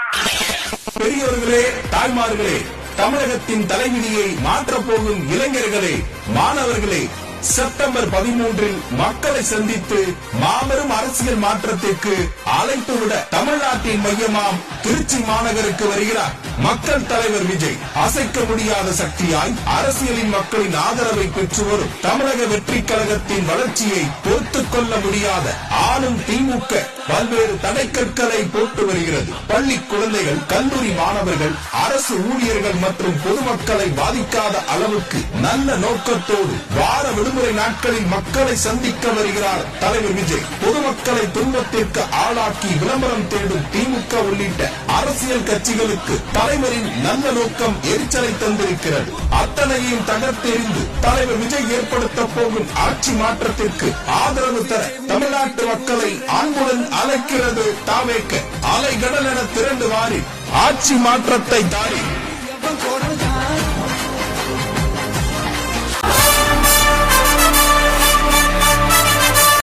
பெரியவர்களே, தாய்மார்களே, தமிழகத்தின் தலைவிதியை மாற்றப் போகும் இளைஞர்களே, மாணவர்களே, செப்டம்பர் 13 மக்களை சந்தித்து மாபெரும் அரசியல் மாற்றத்திற்கு அழைப்பு விட தமிழ்நாட்டின் மையமாம் திருச்சி மாநகருக்கு வருகிறார் மக்கள் தலைவர் விஜய். அசைக்க முடியாத சக்தியாய் அரசியலின் மக்களின் ஆதரவை பெற்று வரும் தமிழக வெற்றி கழகத்தின் வளர்ச்சியை பொறுத்துக் கொள்ள முடியாத ஆளும் திமுக பல்வேறு தடைக்கற்களை போட்டு வருகிறது. பள்ளி குழந்தைகள், கல்லூரி மாணவர்கள், அரசு ஊழியர்கள் மற்றும் பொதுமக்களை பாதிக்காத அளவுக்கு நல்ல நோக்கத்தோடு வார விடுமுறை நாட்களில் மக்களை சந்திக்க வருகிறார் தலைவர் விஜய். பொதுமக்களை துன்பத்திற்கு ஆளாக்கி விளம்பரம் தேடும் திமுக உள்ளிட்ட அரசியல் கட்சிகளுக்கு தலைவரின் நல்ல நோக்கம் எரிச்சலை தந்திருக்கிறது. அத்தனையும் தகர்த்தெறிந்து தலைவர் விஜய் ஏற்படுத்த போகும் ஆட்சி மாற்றத்திற்கு ஆதரவு தர தமிழ்நாட்டு மக்களை அன்புடன் அழைக்கிறது தாவேக. அலைகடல் என திரண்டு வாரி ஆட்சி மாற்றத்தை தாரி